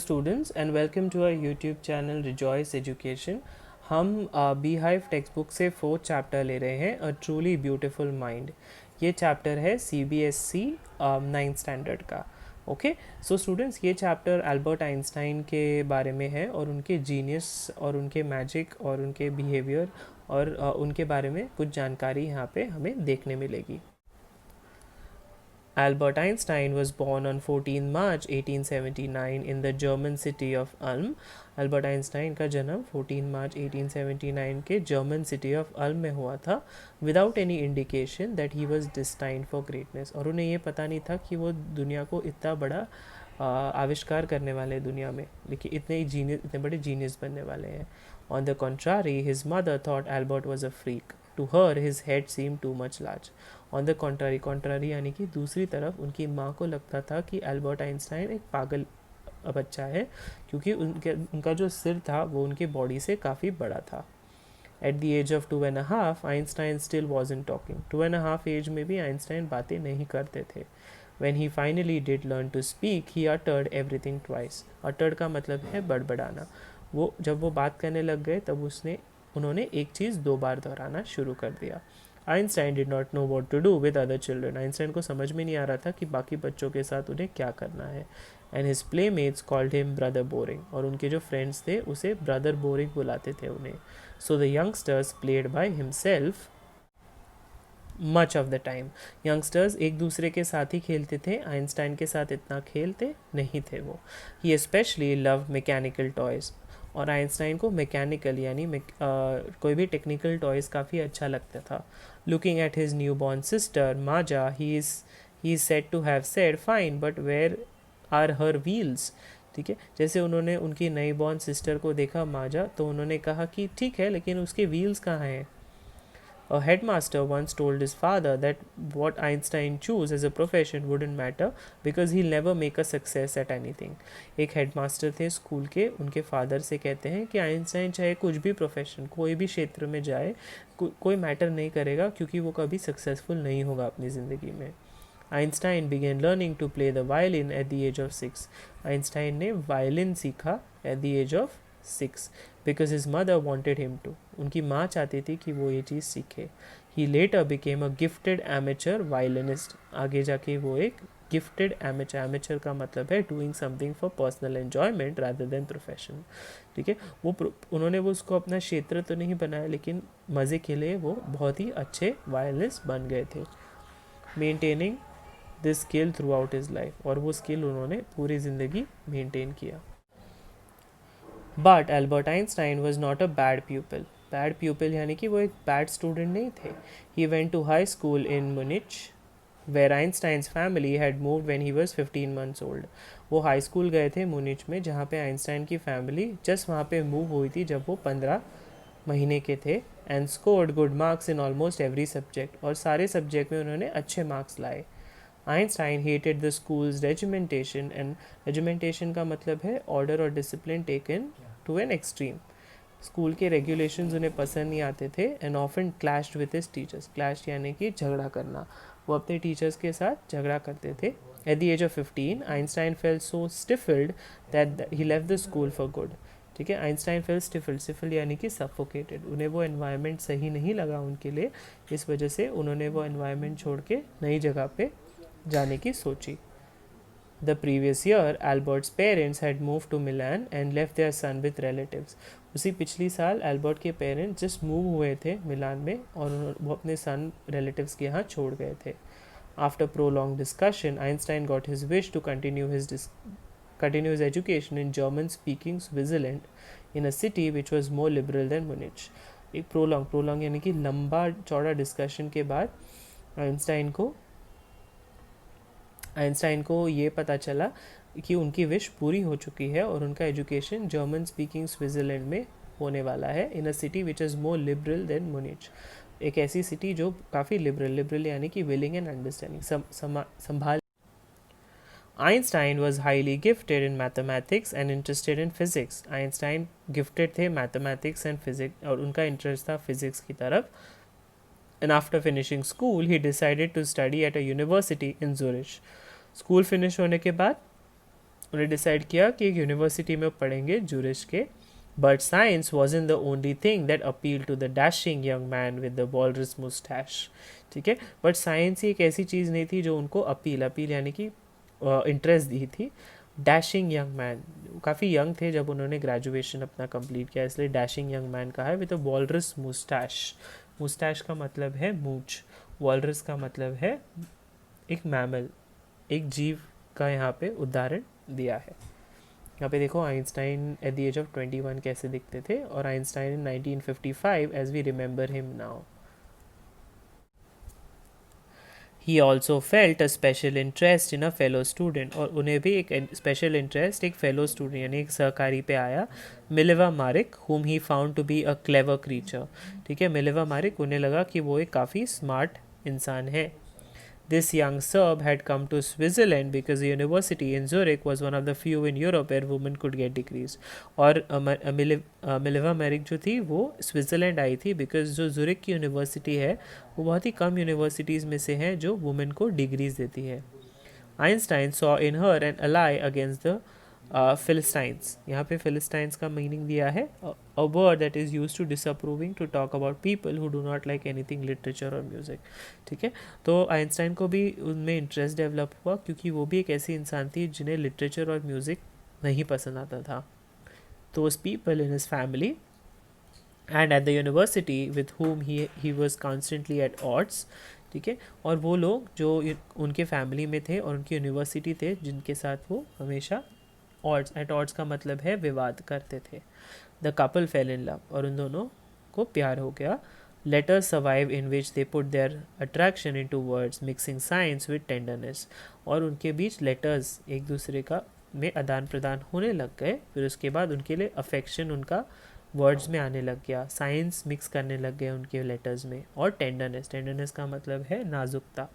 students and welcome to our YouTube channel Rejoice Education. हम bee hive text book से fourth chapter ले रहे हैं अ ट्रूली ब्यूटीफुल माइंड. ये chapter है CBSE नाइन्थ स्टैंडर्ड का. ओके, सो स्टूडेंट्स, ये चैप्टर अल्बर्ट आइंस्टाइन के बारे में है और उनके जीनियस और उनके मैजिक और उनके बिहेवियर और उनके बारे में कुछ जानकारी यहाँ पे हमें देखने मिलेगी. Albert Einstein was born on 14 March 1879 in the German city of Ulm. Albert Einstein का जन्म 14 मार्च 1879 के जर्मन सिटी ऑफ अल्म में हुआ था. Without any indication that he was destined for greatness. और उन्हें ये पता नहीं था कि वो दुनिया को इतना बड़ा आविष्कार करने वाले हैं दुनिया में, लेकिन इतने बड़े जीनियस बनने वाले हैं. On the contrary his mother thought Albert was a freak. To her his head seem too much large. On the contrary यानी कि दूसरी तरफ उनकी माँ को लगता था कि एल्बर्ट आइंस्टाइन एक पागल बच्चा है, क्योंकि उनका जो सिर था वो उनके बॉडी से काफ़ी बड़ा था. At the age of 2.5 Einstein still wasn't talking. 2.5 age में भी आइंस्टाइन बातें नहीं करते थे. When he finally did learn to speak, he uttered everything twice. Uttered का मतलब है बड़बड़ाना. जब वो बात करने लग गए तब उन्होंने एक चीज़ 2 बार दोहराना शुरू कर दिया. Einstein did not know what to do with other children. Einstein को समझ में नहीं आ रहा था कि बाकी बच्चों के साथ उन्हें क्या करना है. And his playmates called him brother boring. और उनके जो फ्रेंड्स थे उसे ब्रदर बोरिंग बुलाते थे उन्हें. So the youngsters played by himself much of the time. Youngsters एक दूसरे के साथ ही खेलते थे, आइंस्टाइन के साथ इतना खेलते नहीं थे वो. He specially love mechanical toys. और आइंस्टाइन को मैकेनिकल यानी कोई भी टेक्निकल टॉयज़ काफ़ी अच्छा लगता था. Looking at his newborn sister Maja, he is said to have said fine but where are her wheels. ठीक है, जैसे उन्होंने उनकी नई बॉर्न सिस्टर को देखा माजा, तो उन्होंने कहा कि ठीक है, लेकिन उसके व्हील्स कहाँ हैं. A headmaster once told his father that what Einstein chose as a profession wouldn't matter because he'll never make a success at anything. एक हेडमास्टर थे स्कूल के, उनके फादर से कहते हैं कि आइंस्टाइन चाहे कुछ भी प्रोफेशन, कोई भी क्षेत्र में जाए, कोई मैटर नहीं करेगा क्योंकि वो कभी सक्सेसफुल नहीं होगा अपनी ज़िंदगी में. Einstein began learning to play the violin at the age of 6. Einstein ने वायलिन सीखा at the age of 6 because his mother wanted him to. उनकी माँ चाहती थी कि वो ये चीज़ सीखे. He later became a gifted amateur violinist. आगे जाके वो एक gifted amateur. Amateur का मतलब है doing something for personal enjoyment rather than profession. ठीक है, उन्होंने उसको अपना क्षेत्र तो नहीं बनाया, लेकिन मज़े के लिए वो बहुत ही अच्छे वायलिनिस्ट बन गए थे. Maintaining this skill throughout his life. और वो स्किल उन्होंने पूरी ज़िंदगी मेंटेन किया. But Albert Einstein was not a bad pupil. Bad pupil यानी कि वो एक बैड स्टूडेंट नहीं थे. He went to high school in Munich where Einstein's family had moved when he was 15 months old. वो हाई स्कूल गए थे मुनिच में, जहाँ पे आइंस्टाइन की फैमिली जस्ट वहाँ पे मूव हुई थी जब वो 15 महीने के थे. And scored good marks in almost every subject. और सारे सब्जेक्ट में उन्होंने अच्छे मार्क्स लाए. Einstein hated the school's regimentation. And regimentation का मतलब है ऑर्डर और discipline taken to an extreme. School के रेगुलेशंस उन्हें पसंद नहीं आते थे. And often clashed with his teachers. Clash यानी कि झगड़ा करना. वो अपने टीचर्स के साथ झगड़ा करते थे. At the age of 15 Einstein felt so stifled that he left the school for good. ठीक है, आइंस्टाइन फेल स्टिफल्ड यानी कि सफोकेटेड. उन्हें वो एनवायरनमेंट सही नहीं लगा उनके लिए, इस वजह से उन्होंने वो एनवायरनमेंट छोड़ के नई जगह पे जाने की सोची. The previous year, Albert's parents had moved to Milan and left their son with relatives. उसी पिछली साल एल्बर्ट के पेरेंट्स जस्ट मूव हुए थे मिलान में और वो अपने सन रिलेटिव्स के यहाँ छोड़ गए थे. After prolonged discussion, Einstein got his wish to continue his education in German-speaking Switzerland in a city which was more liberal than Munich. एक prolong यानी कि लंबा चौड़ा डिस्कशन के बाद आइंस्टाइन को ये पता चला कि उनकी विश पूरी हो चुकी है और उनका एजुकेशन जर्मन स्पीकिंग स्विट्ज़रलैंड में होने वाला है. In a city which is more liberal than Munich. एक ऐसी सिटी जो काफ़ी लिबरल यानी कि विलिंग एंड अंडरस्टैंडिंग संभाल. Einstein was highly gifted in mathematics and interested in physics. Einstein gifted थे मैथमेटिक्स एंड फिजिक्स और उनका इंटरेस्ट था फिजिक्स की तरफ. And after finishing school, he decided to study at a university in Zurich. School finish होने के बाद उन्हें डिसाइड किया कि एक यूनिवर्सिटी में पढ़ेंगे जूरिश के. But science wasn't the only thing that appealed to the dashing young man with the walrus mustache. ठीक है, बट साइंस ही एक ऐसी चीज़ नहीं थी जो उनको अपील यानी कि इंटरेस्ट दी थी. डैशिंग यंग मैन, काफ़ी यंग थे जब उन्होंने ग्रेजुएशन अपना कंप्लीट किया, इसलिए डैशिंग यंग मैन कहा है. With a walrus Moustache. Moustache का मतलब है मूछ, वॉलरस का मतलब है एक मैमल, एक जीव का यहाँ पे उदाहरण दिया है. यहाँ पे देखो Einstein at the age of 21 कैसे दिखते थे, और Einstein in 1955 as we remember him now. He also felt a special interest in a fellow student, और उन्हें भी एक स्पेशल इंटरेस्ट एक फेलो स्टूडेंट यानी एक सहकारी पे आया, Mileva Maric, whom he found to be a clever creature. ठीक है, मिलेवा मारिक, उन्हें लगा कि वो एक काफ़ी स्मार्ट इंसान है. This young Serb had come to Switzerland because the university in Zurich was one of the few in Europe where women could get degrees. और मिलेवा मैरिक जो थी वो स्विट्ज़रलैंड आई थी बिकॉज जो जुरिक की यूनिवर्सिटी है वो बहुत ही कम यूनिवर्सिटीज़ में से है जो वुमेन को डिग्रीज देती है. Einstein saw in her an ally against the Philistines. यहाँ पे फिलिस्टाइंस का मीनिंग दिया है a word that is use to disapproving to talk about people who do not like anything literature और म्यूज़िक. ठीक है, तो आइंस्टाइन को भी उनमें इंटरेस्ट डेवलप हुआ क्योंकि वो भी एक ऐसी इंसान थी जिन्हें लिटरेचर और म्यूज़िक नहीं पसंद आता था. Those people in his family and at the university with whom he was constantly at odds. ठीक है, और वो लोग जो उनके फैमिली में थे और उनकी यूनिवर्सिटी थे जिनके साथ वो हमेशा ऑड्स, एट ऑड्स का मतलब है विवाद करते थे. The couple fell in love, और उन दोनों को प्यार हो गया. Letters survive in which they put their attraction into words mixing science with tenderness. और उनके बीच लेटर्स एक दूसरे का में आदान प्रदान होने लग गए. फिर उसके बाद उनके लिए अफेक्शन उनका वर्ड्स में आने लग गया, साइंस मिक्स करने लग गए उनके लेटर्स में, और टेंडरनेस, टेंडरनेस का मतलब है नाजुकता.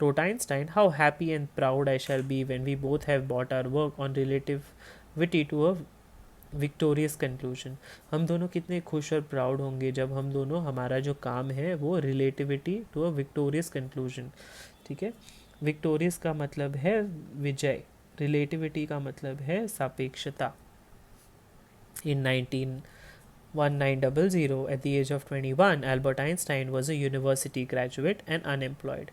Wrote Einstein, how happy and proud I shall be when we both have brought our work on relativity to a victorious conclusion. हम दोनों कितने खुश और प्राउड होंगे जब हम दोनों हमारा जो काम है वो relativity to a victorious conclusion. ठीक है, विक्टोरियस का मतलब है विजय, रिलेटिविटी का मतलब है सापेक्षता. In 1900, at the age of 21, Albert Einstein was a university graduate and unemployed.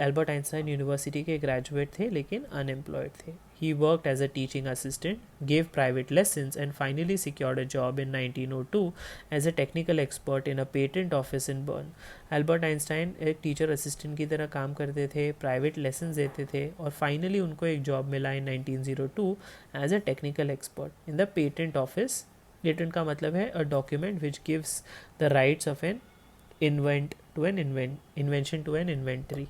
Albert Einstein university के ग्रेजुएट थे लेकिन अनएम्प्लॉयड थे. He worked as a teaching assistant, gave private lessons and finally secured a job in 1902 as a technical expert in a patent office in Bern. Albert Einstein एक teacher assistant की तरह काम करते थे, private lesson देते थे, और finally उनको एक जॉब मिला in 1902 as a technical expert in the patent office. Patent का मतलब है a document which gives the rights of an invention to an inventory.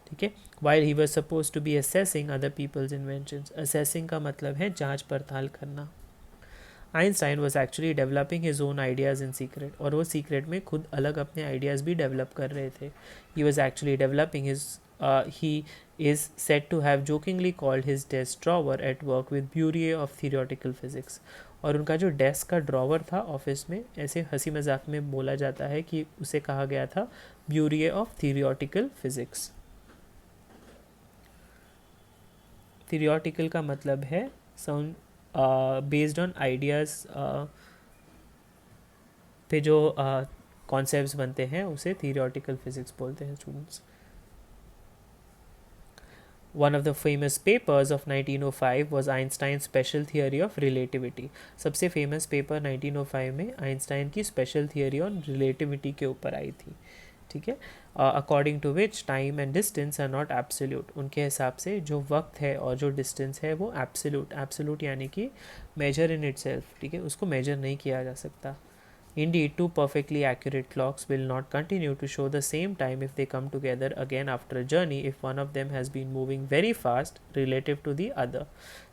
ठीक है, while he was supposed to be assessing other people's inventions. assessing का मतलब है जांच पड़ताल करना. Einstein was actually developing his own ideas in secret, और वो सीक्रेट में खुद अलग अपने आइडियाज़ भी डेवलप कर रहे थे. he was actually developing his he is said to have jokingly called his desk drawer at work with Bureau of Theoretical Physics. और उनका जो डेस्क का ड्रॉवर था ऑफिस में, ऐसे हंसी मजाक में बोला जाता है कि उसे कहा गया था ब्यूरिए ऑफ थियोरेटिकल फिजिक्स. थियोरेटिकल का मतलब है साउंड बेस्ड ऑन आइडियाज़ पे जो कॉन्सेप्ट्स बनते हैं उसे थियोरेटिकल फिजिक्स बोलते हैं students. One of the famous papers of 1905 was Einstein's special theory of relativity. सबसे फेमस पेपर 1905 में आइंस्टाइन की स्पेशल थियोरी ऑन रिलेटिविटी के ऊपर आई थी. ठीक है, according to which time and distance are not absolute. उनके हिसाब से जो वक्त है और जो डिस्टेंस है वो एब्सोल्यूट, एब्सोल्यूट यानी कि मेजर इन इटसेल्फ. ठीक है, उसको मेजर नहीं किया जा सकता. Indeed, two perfectly accurate clocks will not continue to show the same time if they come together again after a journey if one of them has been moving very fast relative to the other.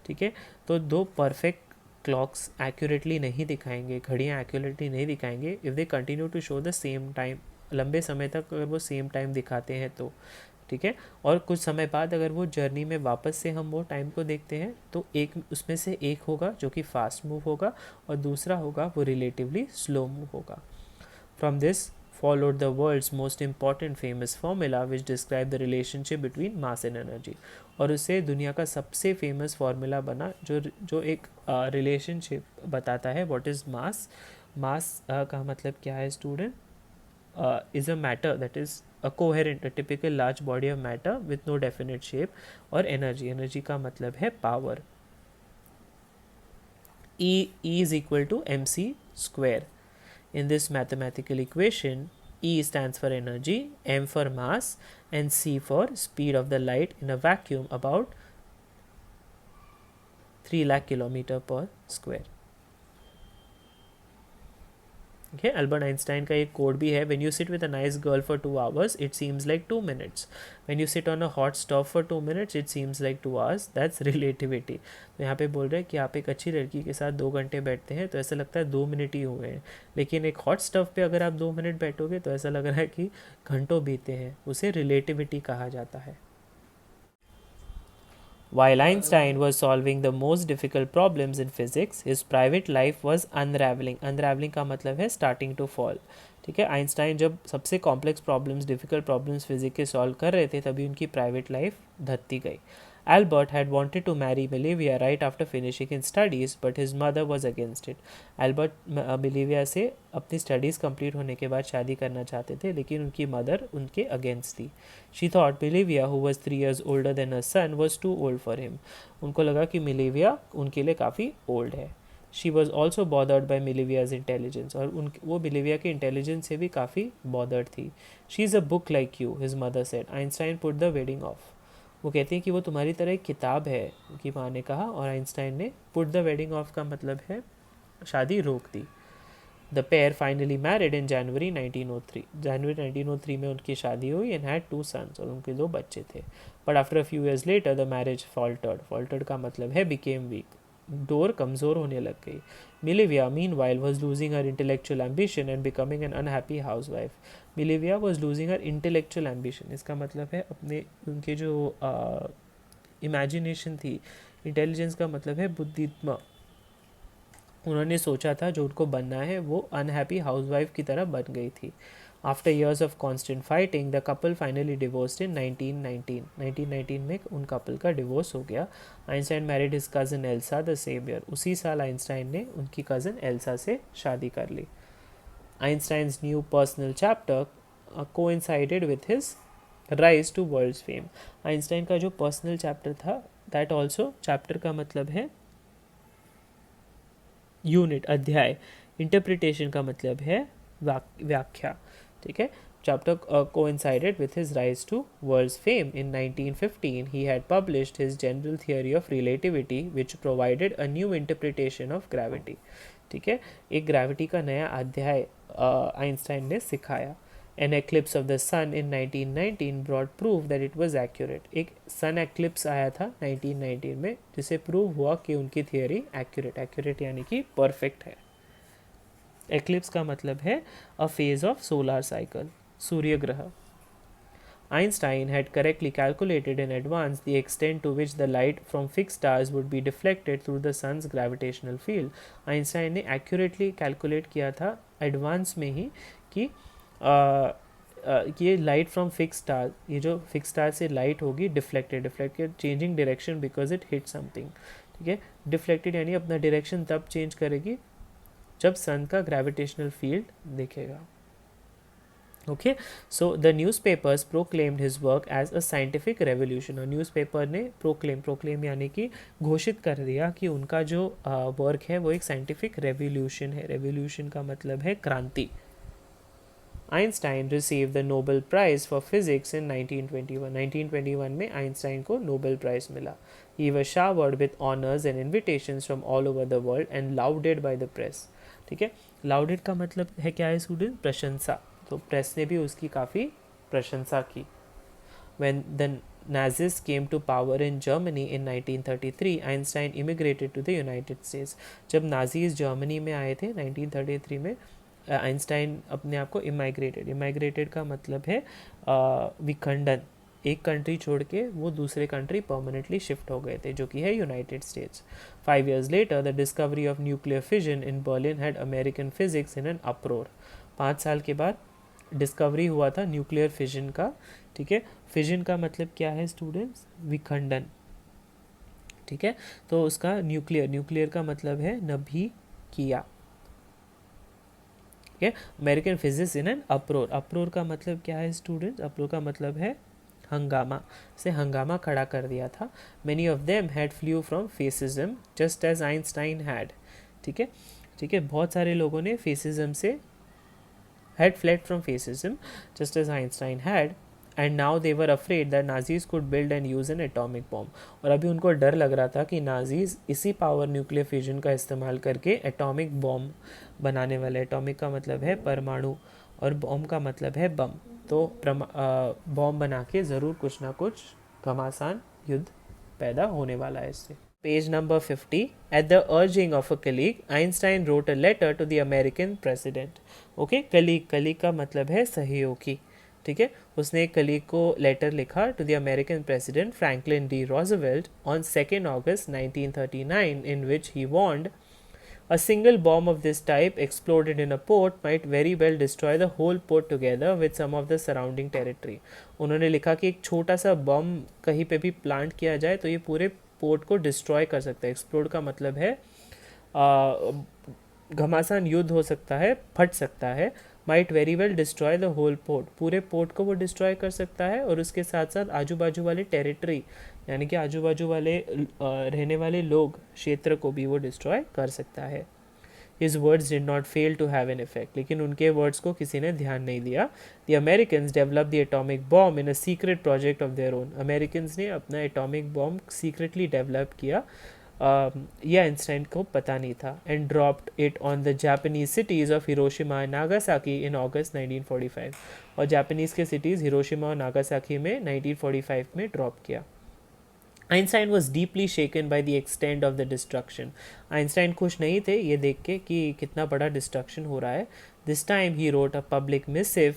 ठीक है, तो दो perfect clocks accurately नहीं दिखाएंगे, घड़ियाँ accurately नहीं दिखाएंगे if they continue to show the same time, लंबे समय तक अगर वो सेम टाइम दिखाते हैं तो. ठीक है, और कुछ समय बाद अगर वो जर्नी में वापस से हम वो टाइम को देखते हैं तो एक उसमें से एक होगा जो कि फास्ट मूव होगा और दूसरा होगा वो रिलेटिवली स्लो मूव होगा. From this followed the world's most important famous formula which described the relationship between mass and energy. और उससे दुनिया का सबसे फेमस फार्मूला बना जो जो एक रिलेशनशिप बताता है व्हाट इज़ मास. मास का मतलब क्या है student? Is a matter that is a coherent, a typical large body of matter with no definite shape. और energy का मतलब है power. E is equal to mc square. In this mathematical equation, E stands for energy, m for mass, and c for speed of the light in a vacuum about 3 lakh kilometer per square. Okay, Albert Einstein का एक code भी है. When you sit with a nice girl for 2 hours, it seems like 2 minutes. When you sit on a hot stove for 2 minutes, it seems like 2 hours. That's relativity. तो यहाँ पे बोल रहे हैं कि आप एक अच्छी लड़की के साथ 2 घंटे बैठते हैं तो ऐसा लगता है 2 मिनट ही हुए हैं, लेकिन एक हॉट स्टव पे अगर आप 2 मिनट बैठोगे तो ऐसा लग रहा है कि घंटों बीते हैं. उसे रिलेटिविटी कहा जाता है. While Einstein was solving the most difficult problems in physics, his private life was unraveling. Unraveling का मतलब है starting to fall. ठीक है, आइंस्टाइन जब सबसे complex problems, difficult problems physics के सॉल्व कर रहे थे तभी उनकी प्राइवेट लाइफ धत्ती गई. Albert had wanted to marry Milevia right after finishing his studies, but his mother was against it. Albert मिलेविया से अपनी स्टडीज़ कंप्लीट होने के बाद शादी करना चाहते थे, लेकिन उनकी मदर उनके अगेंस्ट थी. She thought Milevia, who was 3 years older than her son, was too old for him. उनको लगा कि मिलेविया उनके लिए काफ़ी ओल्ड है. She was also bothered by Milevia's intelligence, और वो मिलेविया के इंटेलिजेंस से भी काफ़ी bothered थी. She is a book like you, his mother said. Einstein put the wedding off. वो कहती है कि वो तुम्हारी तरह एक किताब है, उनकी माँ ने कहा, और आइंस्टाइन ने पुट द वेडिंग ऑफ का मतलब है शादी रोक दी. The pair finally married in January 1903. जनवरी 1903 में उनकी शादी हुई एंड हैड 2 सन्स, और उनके 2 बच्चे थे. But after a few years later the marriage faltered. Faltered का मतलब है बिकेम वीक, डोर कमज़ोर होने लग गई. Milevia, meanwhile, was losing her intellectual ambition and becoming an unhappy housewife. Milevia was losing her intellectual ambition. इसका मतलब है अपने उनके जो इमेजिनेशन थी, इंटेलिजेंस का मतलब है बुद्धित्मा. उन्होंने सोचा था जो उनको बनना है वो अनहैप्पी हाउसवाइफ की तरह बन गई थी. After years of constant fighting, the couple finally divorced in 1919. 1919 में उन कपल का डिवोर्स हो गया. Einstein married his cousin Elsa the same year. उसी साल आइंस्टाइन ने उनकी कज़न एल्सा से शादी कर ली. Einstein's new personal chapter coincided with his rise to world's fame. Einstein का जो पर्सनल चैप्टर था, दैट ऑल्सो, चैप्टर का मतलब है यूनिट, अध्याय. इंटरप्रिटेशन का मतलब है व्याख्या. ठीक है, chapter coincided with his rise to world's fame. In 1915, he had published his general theory of relativity, which provided a new interpretation of gravity. ठीक है, एक ग्रेविटी का नया अध्याय आइंस्टाइन ने सिखाया. An eclipse of the sun in 1919 brought proof that it was accurate. एक सन eclipse आया था 1919 में, जिसे प्रूव हुआ कि उनकी थियोरी एक्यूरेट यानी कि परफेक्ट है. एक्लिप्स का मतलब है a phase of solar cycle, सूर्य ग्रह. Einstein had correctly calculated in advance the extent to which the light from fixed stars would be deflected through the sun's gravitational field. Einstein ने accurately calculate किया था advance में ही कि ये light from fix star, ये जो fix star से light होगी deflected changing direction because it hit something. ठीक है, डिफ्लेक्टेड यानी अपना डायरेक्शन तब चेंज करेगी जब सन का ग्रेविटेशनल फील्ड दिखेगा. Okay, so the newspapers proclaimed his work as a scientific revolution. और न्यूज़पेपर ने प्रोक्लेम यानी कि घोषित कर दिया कि उनका जो वर्क है वो एक साइंटिफिक रेवोल्यूशन है. रेवोल्यूशन का मतलब है क्रांति. Einstein receive the Nobel prize for physics in 1921. 1921 में आइंस्टाइन को नोबेल प्राइज मिला. He was showered with honours and invitations from all over the world and lauded by the press. ठीक है, लाउडेड का मतलब है क्या है स्टूडेंट? प्रशंसा. तो प्रेस ने भी उसकी काफ़ी प्रशंसा की. When the Nazis came to power in Germany in 1933, Einstein immigrated to the United States. जब नाजीज जर्मनी में आए थे 1933 में, आइंस्टाइन अपने आप को इमाइग्रेटेड का मतलब है विखंडन. एक कंट्री छोड़ के वो दूसरे कंट्री परमानेंटली शिफ्ट हो गए थे, जो कि है United states. 5 years later, the discovery of nuclear fission in Berlin had American physics in an uproar. 5 साल के बाद डिस्कवरी हुआ था न्यूक्लियर फिजन का, ठीक है। फिजन का मतलब क्या है स्टूडेंट्स? विखंडन, ठीक है। तो उसका न्यूक्लियर का मतलब है नभी किया, ठीक है। अमेरिकन फिजिक्स इन एन अप्रोर, अप्रोर का मतलब क्या है स्टूडेंट्स? अप्रोर का मतलब है हंगामा, से हंगामा खड़ा कर दिया था। Many of them had flew from fascism just as Einstein had, ठीक है, ठीक है। बहुत सारे लोगों ने फेसिज्म से had fled from fascism just as Einstein had, and now they were afraid that Nazis could build and use an atomic bomb. और अभी उनको डर लग रहा था कि नाजीज इसी पावर न्यूक्लियर फ्यूजन का इस्तेमाल करके एटॉमिक बॉम्ब बनाने वाले। एटॉमिक का मतलब है परमाणु और बॉम्ब का मतलब है बम। तो बॉम्ब बना के ज़रूर कुछ ना कुछ घमासान युद्ध पैदा होने वाला है इससे। Page number 50. At the urging of a colleague, Einstein wrote a letter to the American president. Okay, colleague का मतलब है सहयोगी, ठीक है। उसने एक colleague को लेटर लिखा to the American president Franklin D. Roosevelt on 2nd August 1939, in which he warned a single bomb of this type exploded in a port might very well destroy the whole port together with some of the surrounding territory. उन्होंने लिखा कि एक छोटा सा बम कहीं पे भी plant किया जाए तो ये पूरे पोर्ट को डिस्ट्रॉय कर सकता है। एक्सप्लोड का मतलब है घमासान युद्ध हो सकता है, फट सकता है। Might very well destroy the whole port, पूरे पोर्ट को वो डिस्ट्रॉय कर सकता है और उसके साथ साथ आजू बाजू वाले टेरिटरी यानी कि आजू बाजू वाले रहने वाले लोग क्षेत्र को भी वो डिस्ट्रॉय कर सकता है। His words did not fail to have an effect, लेकिन उनके वर्ड्स को किसी ने ध्यान नहीं दिया। The Americans developed the atomic bomb in a secret project of their own. Americans ने अपना एटॉमिक बॉम्ब सीक्रेटली डेवलप किया, यह आइंस्टाइन को पता नहीं था। and dropped it on the Japanese cities of Hiroshima and Nagasaki in August 1945. और Japanese के सिटीज़ हिरोशिमा और नागासाकी में 1945 में ड्रॉप किया। Einstein was deeply shaken by the extent of the destruction. Einstein खुश नहीं थे ये देख के कि कितना बड़ा डिस्ट्रक्शन हो रहा है। This time he wrote a public missive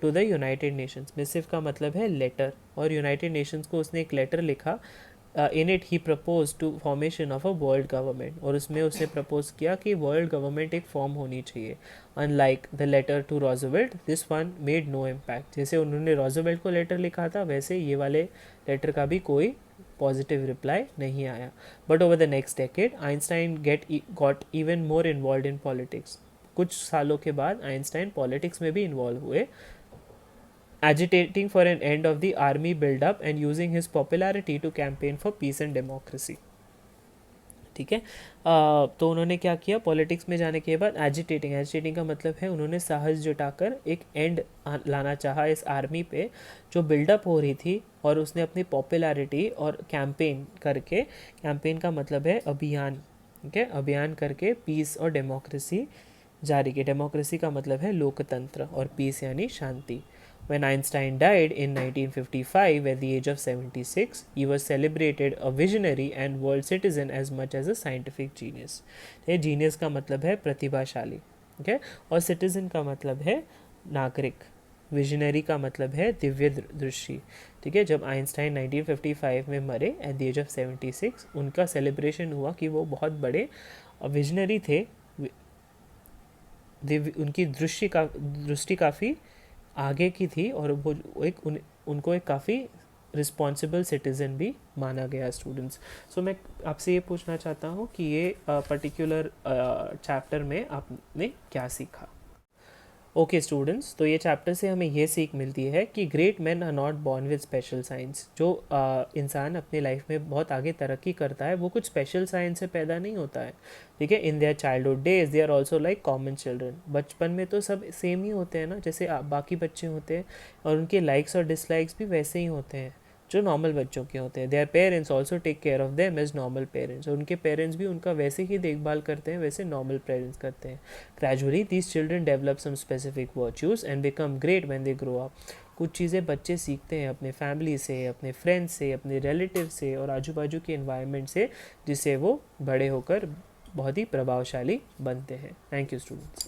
to the United Nations. Missive का मतलब है लेटर, और यूनाइटेड नेशंस को उसने एक लेटर लिखा। In it he propose to formation of a world government, और उसमें उसने प्रपोज किया कि वर्ल्ड गवर्नमेंट एक फॉर्म होनी चाहिए। Unlike the letter to Roosevelt, this one made no impact. जैसे उन्होंने रॉजवेल्ट को लेटर लिखा था वैसे ये वाले लेटर का भी कोई पॉजिटिव रिप्लाई नहीं आया। But over the next decade Einstein got even more involve in politics. कुछ सालों के बाद आइंस्टाइन पॉलिटिक्स में भी इन्वॉल्व हुए, agitating for an end of the army build-up and using his popularity to campaign for peace and democracy. ठीक है। तो उन्होंने क्या किया, पॉलिटिक्स में जाने के बाद एजिटेटिंग का मतलब है उन्होंने साहस जुटाकर एक एंड लाना चाहा इस आर्मी पे जो बिल्डअप हो रही थी, और उसने अपनी पॉपुलैरिटी और कैंपेन करके, कैंपेन का मतलब है अभियान, ठीक है, अभियान करके पीस और डेमोक्रेसी जारी की। डेमोक्रेसी का मतलब है लोकतंत्र और पीस यानी शांति। When Einstein died in 1955 at the age of 76, he was celebrated a visionary and world citizen as much as a scientific genius. Genius का मतलब है प्रतिभाशाली, ठीक है, और citizen का मतलब है नागरिक। विजनरी का मतलब है दिव्य दृष्टि, ठीक है। जब आइंस्टाइन 1955 में मरे एट द एज ऑफ 76, उनका सेलिब्रेशन हुआ कि वो बहुत बड़े विजनरी थे। उनकी दृष्टि काफ़ी आगे की थी और वो उनको एक काफ़ी रिस्पॉन्सिबल सिटीज़न भी माना गया स्टूडेंट्स। सो मैं आपसे ये पूछना चाहता हूँ कि ये पर्टिकुलर चैप्टर में आपने क्या सीखा। ओके स्टूडेंट्स, तो ये चैप्टर से हमें ये सीख मिलती है कि great man are not born with special science. जो इंसान अपने लाइफ में बहुत आगे तरक्की करता है वो कुछ स्पेशल साइंस से पैदा नहीं होता है, ठीक है। In their childhood days they are also like common children. बचपन में तो सब सेम ही होते हैं ना, जैसे बाकी बच्चे होते हैं, और उनके लाइक्स और डिसलाइक्स भी वैसे ही होते हैं जो नॉर्मल बच्चों के होते हैं। Their parents also take care of them as normal parents, और उनके पेरेंट्स भी उनका वैसे ही देखभाल करते हैं वैसे नॉर्मल पेरेंट्स करते हैं। Gradually these children develop some specific virtues and become great when they grow up. कुछ चीज़ें बच्चे सीखते हैं अपने फैमिली से, अपने फ्रेंड्स से, अपने रिलेटिव से और आजू बाजू के इन्वायरमेंट से, जिससे वो बड़े होकर बहुत ही प्रभावशाली बनते हैं। Thank you students.